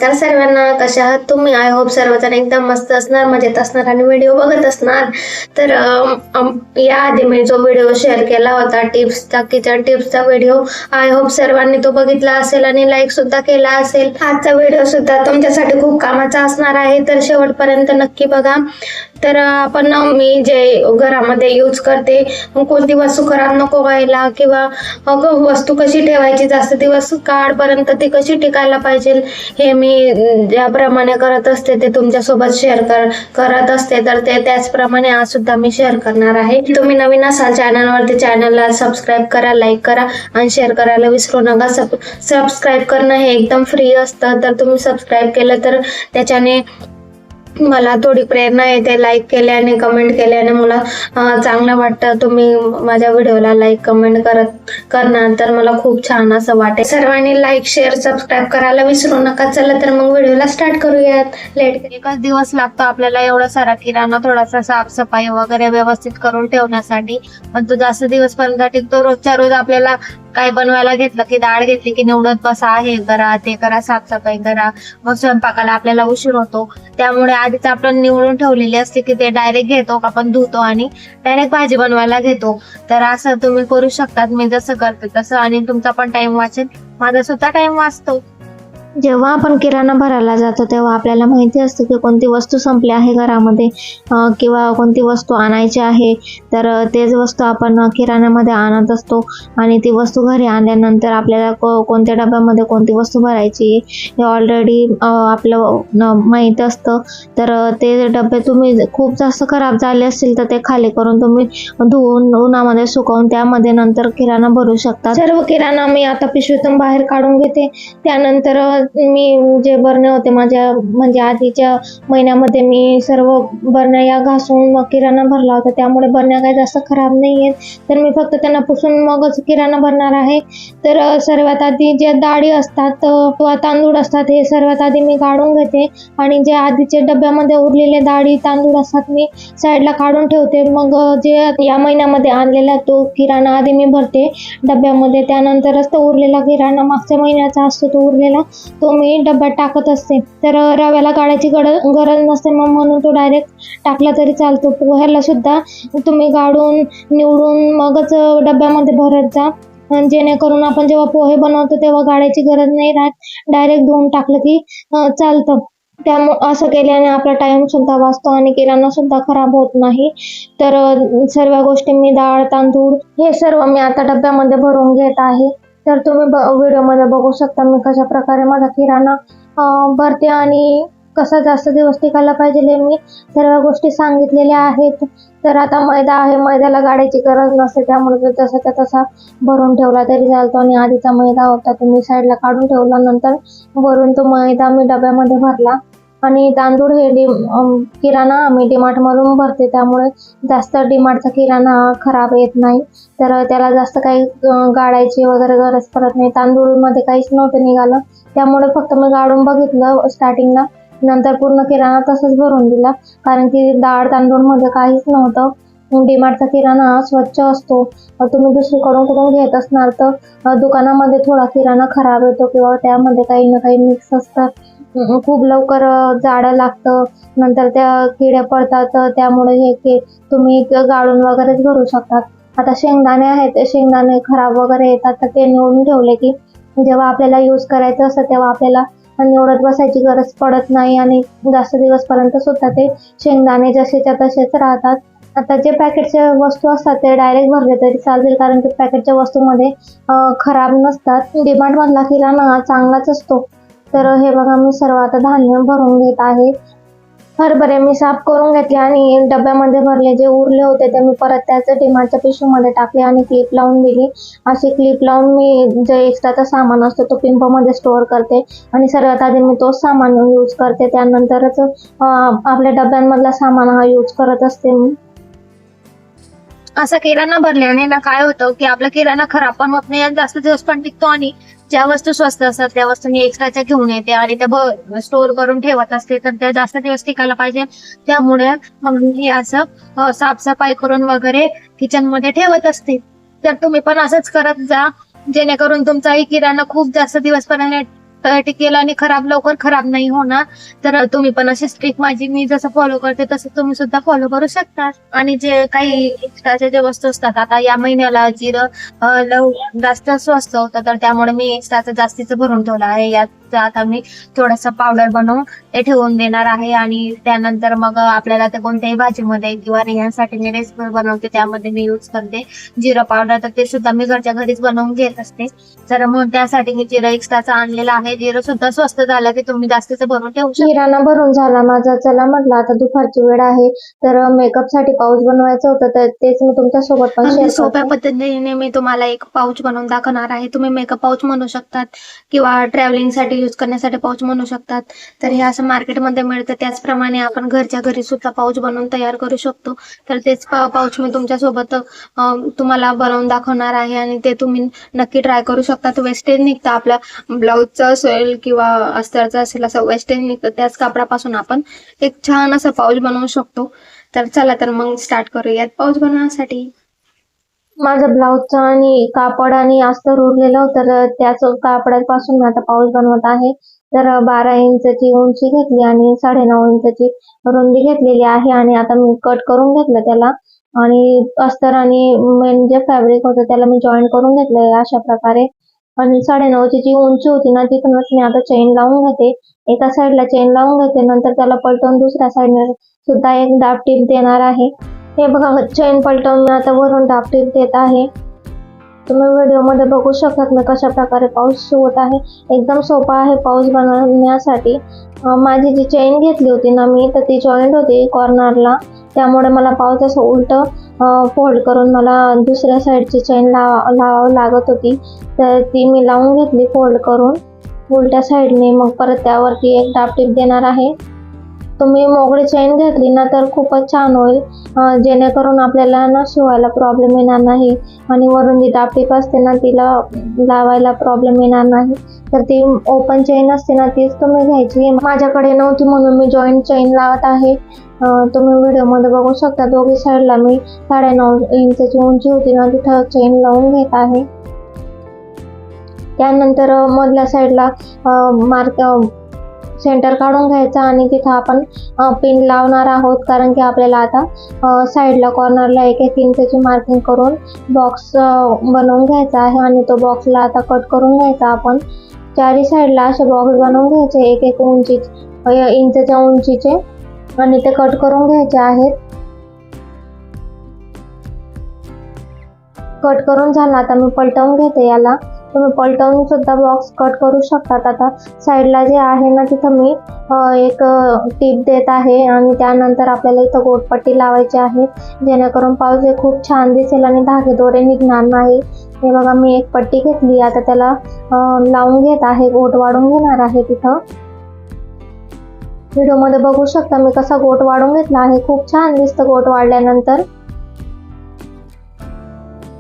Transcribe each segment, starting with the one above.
नमस्कार सर्वांना, कशा आहात तुम्ही? आय होप सर्वजण एकदम मस्त असणार, मजेत असणार आणि व्हिडिओ बघत असणार. तर याआधी मी जो व्हिडिओ शेअर केला होता टिप्सचा, किचन टिप्सचा व्हिडिओ, आय होप सर्वांनी तो बघितला असेल आणि लाईक सुद्धा केला असेल. आजचा व्हिडिओ सुद्धा तुमच्यासाठी खूप कामाचा असणार आहे, तर शेवटपर्यंत नक्की बघा. तर आपण मी जे घरामध्ये यूज करते, कोणती वस्तू खराब नको व्हायला किंवा वस्तू कशी ठेवायची जास्त दिवस काळपर्यंत ती कशी टिकायला पाहिजे, हे मी ज्याप्रमाणे करत असते ते तुमच्यासोबत शेअर करत असते. तर ते त्याचप्रमाणे आज सुद्धा मी शेअर करणार आहे. तुम्ही नवीन असाल चॅनलवरती, चॅनलला सबस्क्राईब करा, लाईक करा आणि शेअर करायला विसरू नका. सबस्क्राईब करणं हे एकदम फ्री असतं, तर तुम्ही सबस्क्राईब केलं तर त्याच्याने मला थोडी प्रेरणा येते. लाईक केल्याने, कमेंट केल्याने मला चांगलं वाटतं. तुम्ही माझ्या व्हिडिओला लाईक कमेंट करणार तर मला खूप छान असं वाटेल. सर्वांनी लाईक, शेअर, सबस्क्राईब करायला विसरू नका. चला तर मग व्हिडिओला स्टार्ट करूयात. एकच दिवस लागतो आपल्याला एवढा सारा किराणा, थोडासा साफसफाई वगैरे व्यवस्थित करून ठेवण्यासाठी, पण तो जास्त दिवस पर्यंत टिकतो. रोजच्या रोज आपल्याला काय बनवायला घेतलं की डाळ घेतली की निवडत बसा, हे करा ते करा, साफसफाई करा, मग स्वयंपाकाला आपल्याला उशीर होतो. त्यामुळे आधीच आपण निवडून ठेवलेली असते की ते डायरेक्ट घेतो, आपण धुतो आणि डायरेक्ट भाजी बनवायला घेतो. तर असं तुम्ही करू शकतात, मी जसं करते तसं, आणि तुमचा पण टाइम वाचेल, माझा सुद्धा टाइम वाचतो. जेव्हा आपण किराणा भरायला जातो तेव्हा आपल्याला माहिती असतं की कोणती वस्तू संपली आहे घरामध्ये किंवा कोणती वस्तू आणायची आहे. तर तेच वस्तू आपण किराण्यामध्ये आणत असतो आणि ती वस्तू घरी आणल्यानंतर आपल्याला कोणत्या डब्यामध्ये कोणती वस्तू भरायची हे ऑलरेडी आपलं माहीत असतं. तर ते डबे तुम्ही खूप जास्त खराब झाले असतील तर ते खाली करून तुम्ही धुवून उन्हामध्ये सुकवून त्यामध्ये नंतर किराणा भरू शकता. सर्व किराणा मी आता पिशवीतून बाहेर काढून घेते. त्यानंतर मी जे बरण्या होते माझ्या, म्हणजे आधीच्या महिन्यामध्ये मी सर्व बरण्या या घासून मग किराणा भरला होता, त्यामुळे बरण्या काही जास्त खराब नाही आहेत. तर मी फक्त त्यांना पुसून मगच किराणा भरणार आहे. तर सर्वात आधी जे डाळी असतात किंवा तांदूळ असतात हे सर्वात आधी मी काढून घेते आणि जे आधीचे डब्यामध्ये उरलेले डाळी तांदूळ असतात मी साईडला काढून ठेवते. मग जे या महिन्यामध्ये आणलेला तो किराणा आधी मी भरते डब्यामध्ये, त्यानंतरच तो उरलेला किराणा मागच्या महिन्याचा असतो तो उरलेला तो मी डब्यात टाकत असते. तर रव्याला काढायची गरज नसते, मग म्हणून तो डायरेक्ट टाकला तरी चालतो. पोह्याला सुद्धा तुम्ही काढून निवडून मगच डब्यामध्ये भरत जा, जेणेकरून आपण जेव्हा पोहे बनवतो तेव्हा काढायची गरज नाही राहत, डायरेक्ट धुवून टाकलं की चालतं. त्यामुळे असं केल्याने आपला टाइम सुद्धा वाचतो आणि किराणा सुद्धा खराब होत नाही. तर सर्व गोष्टी मी डाळ तांदूळ हे सर्व मी आता डब्यामध्ये भरून घेत आहे. तर तुम्ही व्हिडिओमध्ये बघू शकता मी कशा प्रकारे माझा किराणा भरते आणि कसा जास्त दिवस टिकायला पाहिजे हे मी सर्व गोष्टी सांगितलेल्या आहेत. तर आता मैदा आहे, मैद्याला गाडायची गरज नसते, त्यामुळे तसा तसा भरून ठेवला तरी चालतो. आणि आधीचा मैदा होता तो मी साईडला काढून ठेवला, नंतर भरून तो मैदा मी डब्यामध्ये भरला. आणि तांदूळ हे किराणा आम्ही डीमार्टमधून भरते, त्यामुळे जास्त डीमार्टचा किराणा खराब येत नाही. तर त्याला जास्त काही गाळायची वगैरे गरज पडत नाही. तांदूळमध्ये काहीच नव्हतं निघालं, त्यामुळे फक्त मी गाळून बघितलं स्टार्टिंगला, नंतर पूर्ण किराणा तसंच भरून दिला, कारण की डाळ तांदूळमध्ये काहीच नव्हतं. डीमार्टचा किराणा स्वच्छ असतो. तुम्ही दुसरीकडून कुठून घेत असणार तर दुकानामध्ये थोडा किराणा खराब येतो किंवा त्यामध्ये काही ना काही मिक्स असतात, खूप लवकर जाडं लागतं, नंतर त्या किडे पडतात, त्यामुळे हे तुम्ही गाळून वगैरेच भरू शकतात. आता शेंगदाणे आहेत, ते शेंगदाणे खराब वगैरे येतात, तर ते निवडून ठेवले की जेव्हा आपल्याला यूज करायचं असतं तेव्हा आपल्याला निवडत बसायची गरज पडत नाही आणि जास्त दिवसपर्यंत सुद्धा ते शेंगदाणे जसेच्या तसेच राहतात. आता जे पॅकेटच्या वस्तू असतात ते डायरेक्ट भरले तरी चालतील, कारण की पॅकेटच्या वस्तूमध्ये खराब नसतात. डीमार्टमधला किराणा चांगलाच असतो. तर हे बघा मी सर्व आता धान्य भरून घेत आहे. हरभरे मी साफ करून घेतले आणि डब्यामध्ये भरले. जे उरले होते ते मी परत त्याच डीमार्टच्या पिशवीमध्ये टाकले आणि क्लिप लावून दिली. अशी क्लिप लावून मी जे एक्स्ट्राचा सामान असतो तो पिंपमध्ये स्टोअर करते आणि सर्वात आधी मी तोच सामान यूज करते, त्यानंतरच आपल्या डब्यांमधला सामान हा यूज करत असते मी. असा किराणा भरल्याने ना काय होतं की आपला किराणा खराब पण होत नाही आणि जास्त दिवस पण टिकतो. आणि ज्या वस्तू स्वस्त असतात त्या वस्तू मी एक्स्ट्राच्या घेऊन येते आणि त्या स्टोअर करून ठेवत असते, तर त्या जास्त दिवस टिकायला पाहिजे. त्यामुळे मग मी असं साफसफाई करून वगैरे किचन मध्ये ठेवत असते. तर तुम्ही पण असंच करत जा, जेणेकरून तुमचाही किराणा खूप जास्त दिवस पर्यंत टिकेल आणि लवकर खराब नाही होणार. तर तुम्ही पण असे ट्रिक मी जसं फॉलो करते तसं तुम्ही सुद्धा फॉलो करू शकता. आणि जे काही एक्स्ट्राचे जे वस्तू असतात, आता या महिन्याला जिरं जास्त स्वस्त होतं, तर त्यामुळे मी एक्स्ट्राचं जास्तीचं भरून ठेवलं आहे. यात आता मी थोडंसं पावडर बनवून ते ठेवून देणार आहे. आणि त्यानंतर मग आपल्याला ते कोणत्याही भाजीमध्ये किंवा रियांसाठी मी रेसिपी बनवते त्यामध्ये मी यूज करते जिरं पावडर. तर ते सुद्धा मी घरच्या घरीच बनवून घेत असते. तर मग त्यासाठी मी जिरं एक्स्ट्राचं आणलेलं आहे. जिरं सुद्धा स्वस्त झालं की तुम्ही जास्तीचं भरून ठेवू शकता. किराणा भरून झाला माझा. चला म्हटलं आता दुपारची वेळ आहे, तर मेकअप साठी पाऊच बनवायचं होतं, तर तेच मी तुमच्या सोबत पण शेअर सोप्या करते. पद्धतीने मी तुम्हाला एक पाऊच बनवून दाखवणार आहे. तुम्ही मेकअप पाऊच म्हणू शकतात किंवा ट्रॅव्हलिंग साठी युज करण्यासाठी पाऊच म्हणू शकतात. तर हे असं मार्केटमध्ये मिळतं, त्याचप्रमाणे आपण घरच्या घरी सुद्धा पाऊच बनवून तयार करू शकतो. तर तेच पाऊच मी तुमच्यासोबत तुम्हाला बनवून दाखवणार आहे आणि ते तुम्ही नक्की ट्राय करू शकता. वेस्टेज निघतं आपल्या ब्लाऊजचं असेल किंवा अस्तरचं असेल, असं वेस्टेज निघतं. त्याच कापडापासून आपण एक छान असं पाऊच बनवू शकतो. तर चला तर मग स्टार्ट करूयात पाऊच बनवण्यासाठी. माझं ब्लाऊजचं आणि कापड आणि अस्तर उरलेलं होतं, तर त्याच कापडापासून मी आता पाऊच बनवत आहे. तर 12 इंचची उंची घेतली आणि 9.5 इंचची रुंदी घेतलेली आहे. आणि आता मी कट करून घेतलं त्याला. आणि अस्तर आणि मेन जे फॅब्रिक होतं त्याला मी जॉईन करून घेतलंय अशा प्रकारे. आणि 9.5ची जी उंची होती ना, तिथूनच मी आता चेन लावून घेते. एका साईडला चेन लावून घेते, नंतर त्याला पलटवून दुसऱ्या साईडने सुद्धा एक दाब टीप देणार आहे. हे बघा, चेन पलटवून मी आता वरून दाब टीप देत आहे. तुम्ही व्हिडिओमध्ये बघू शकतात मी कशा प्रकारे पाऊच शिवत आहे. एकदम सोपा आहे पाऊच बनवण्यासाठी. माझी जी चेन घेतली होती ना मी, तर ती जॉईंट होती कॉर्नरला, त्यामुळे मला पाऊच असं उलट फोल्ड करून मला दुसऱ्या साईडची चेन लावावं लागत होती. तर ती मी लावून घेतली फोल्ड करून उलट्या साईडने. मग परत त्यावरती एक दाब टीप देणार आहे. तुम्ही मोकळी चेन घेतली ना तर खूपच छान होईल, जेणेकरून आपल्याला ना शिवायला प्रॉब्लेम येणार नाही. आणि वरून जी दाब टीप असते ना, तिला लावायला प्रॉब्लेम येणार नाही. तर ती ओपन चेन असते ना, तीच तुम्ही घ्यायची. माझ्याकडे नव्हती म्हणून मी जॉईंट चेन लावत आहे. तुम्ही व्हिडिओमध्ये बघू शकता दोघी साईडला मी 9.5 इंचची उंची होती ना, तिथं चेन लावून घेत आहे. त्यानंतर मधल्या साईडला सेंटर काढून घ्यायचा आणि तिथं आपण पिन लावणार आहोत, कारण की आपल्याला आता साईडला कॉर्नरला 1-1 इंचची मार्किंग करून बॉक्स बनवून घ्यायचा आहे. आणि तो बॉक्सला आता कट करून घ्यायचा आपण. चारी साईडला असे बॉक्स बनवून घ्यायचे 1-1 इंचच्या उंचीचे आणि ते कट करून घ्यायचे आहेत. कट करून झाला, आता मी पलटवून घेते याला. तुम्ही पलटवून सुद्धा बॉक्स कट करू शकतात. आता साईडला जे आहे ना, तिथं मी एक टीप देत आहे आणि त्यानंतर आपल्याला इथं गोटपट्टी लावायची आहे, जेणेकरून पाऊच हे खूप छान दिसेल आणि धागेदोरे निघणार नाही. हे बघा, मी एक पट्टी घेतली, आता त्याला लावून घेत आहे, गोट वाढून घेणार आहे. तिथं व्हिडिओमध्ये बघू शकता मी कसा गोट वाढून घेतला आहे. खूप छान दिसतं गोट वाढल्यानंतर.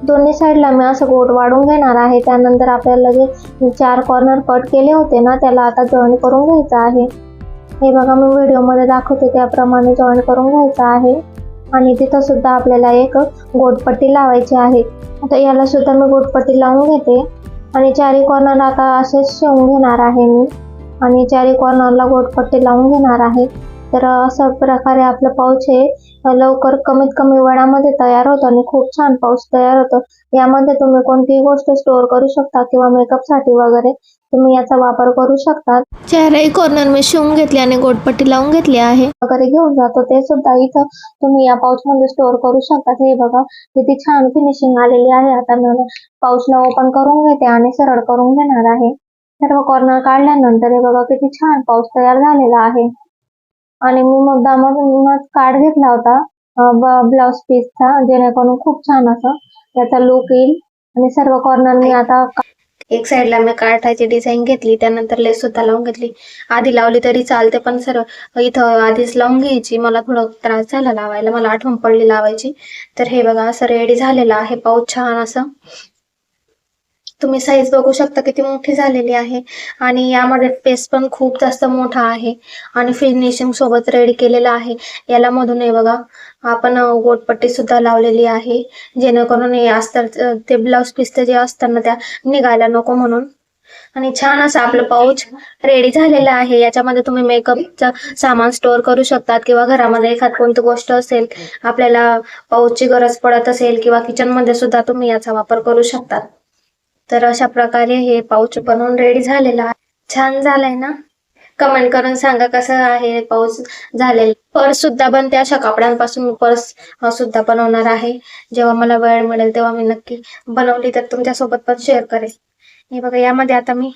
दोन्ही साईडला मी असं गोट वाढून घेणार आहे. त्यानंतर आपल्याला जे 4 कॉर्नर कट केले होते ना, त्याला आता जॉईन करून घ्यायचं आहे. हे बघा, मी व्हिडिओमध्ये दाखवते त्याप्रमाणे जॉईन करून घ्यायचं आहे. आणि तिथं सुद्धा आपल्याला एक गोटपट्टी लावायची आहे. आता याला सुद्धा मी गोटपट्टी लावून घेते आणि 4 कॉर्नर आता असेच शिवून घेणार आहे मी. आणि 4 कॉर्नरला गोटपट्टी लावून घेणार आहे. तर अशा प्रकारे आपलं पाऊच हे लवकर कमीत कमी वेळामध्ये तयार होतं आणि खूप छान पाऊच तयार होतं. यामध्ये तुम्ही कोणतीही गोष्ट स्टोअर करू शकता किंवा मेकअपसाठी वगैरे तुम्ही याचा वापर करू शकता. 4ही कॉर्नर मी शिवून घेतली आणि गोटपट्टी लावून घेतली आहे. वगैरे घेऊन जातो ते सुद्धा इथं तुम्ही या पाऊचमध्ये स्टोअर करू शकता. हे बघा, किती छान फिनिशिंग आलेली आहे. आता मी पाऊचला ओपन करून घेते आणि सरळ करून घेणार आहे. सर्व कॉर्नर काढल्यानंतर हे बघा, किती छान पाऊच तयार झालेला आहे. आणि मी मुद्दामच कार्ड घेतला होता ब्लाउज पीसचा, जेणेकरून खूप छान असं याचा लुक येईल. आणि सर्व कॉर्नर मी आता एक साईडला मी काठाची डिझाईन घेतली, त्यानंतर लेस सुद्धा लावून घेतली. आधी लावली तरी चालते, पण सर्व इथं आधीच लावून घ्यायची. मला थोडा त्रास झाला लावायला, मला आठवण पडली लावायची. तर हे बघा, असं रेडी झालेलं आहे पाऊच छान असं. तुम्ही साईज बघू शकता किती मोठी झालेली आहे. आणि यामध्ये पेस पण खूप जास्त मोठा आहे आणि फिनिशिंग सोबत रेडी केलेला आहे. याला मधून हे बघा, आपण गोटपट्टी सुद्धा लावलेली आहे, जेणेकरून हे अस्तर ते ब्लाउज पीस जे असताना त्या निघायला नको म्हणून. आणि छान असं आपलं पाऊच रेडी झालेलं आहे. याच्यामध्ये तुम्ही मेकअपचं सामान स्टोअर करू शकतात किंवा घरामध्ये एखाद कोणती गोष्ट असेल आपल्याला पाऊचची गरज पडत असेल किंवा किचन मध्ये सुद्धा तुम्ही याचा वापर करू शकतात. तर अशा प्रकारे हे पाऊच बनवून रेडी झालेलं आहे. छान झालंय ना? कमेंट करून सांगा कसं आहे पाऊच झालेलं. पर्स सुद्धा बनते अशा कपड्यांपासून. मी पर्स सुद्धा बनवणार आहे. जेव्हा मला वेळ मिळेल तेव्हा मी नक्की बनवली तर तुमच्यासोबत पण शेअर करेल. हे बघा, यामध्ये आता मी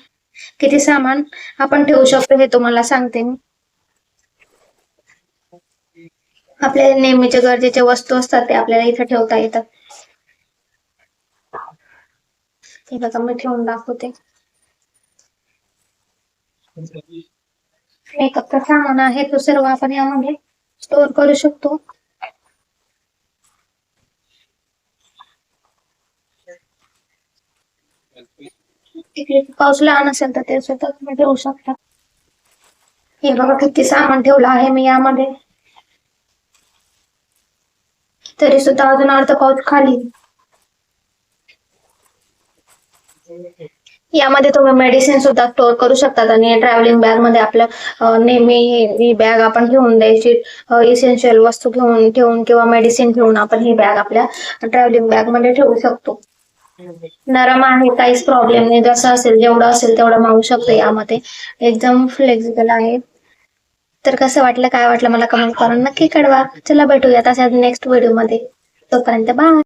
किती सामान आपण ठेवू शकतो हे तुम्हाला सांगते मी. आपल्या नेहमीचे गरजेचे वस्तू असतात ते आपल्याला इथे ठेवता येतात. हे बघा, मी ठेवून दाखवते. मेकअपचं सामान आहे तो सर्व आपण यामध्ये स्टोअर करू शकतो. इकडे पाऊस लहान असेल तर ते सुद्धा तुम्ही ठेवू शकता. हे बघा किती सामान ठेवलं आहे मी यामध्ये. तरी सुद्धा अजून अर्ध पाऊच खाली. यामध्ये तुम्ही मेडिसिन सुद्धा स्टोअर करू शकतात आणि ट्रॅव्हलिंग बॅग मध्ये आपलं नेहमी ही बॅग आपण घेऊन द्यायची. इसेन्शियल वस्तू घेऊन ठेवून किंवा मेडिसिन ठेवून आपण ही बॅग आपल्या ट्रॅव्हलिंग बॅग मध्ये ठेवू शकतो. नरम आहे, काहीच प्रॉब्लेम नाही. जसं असेल जेवढं असेल तेवढं मावू शकतो यामध्ये. एकदम फ्लेक्झिबल आहे. तर कसं वाटलं, काय वाटलं मला कमेंट करून नक्की कळवा. चला भेटूया तसंच नेक्स्ट व्हिडिओ मध्ये. तोपर्यंत बाय.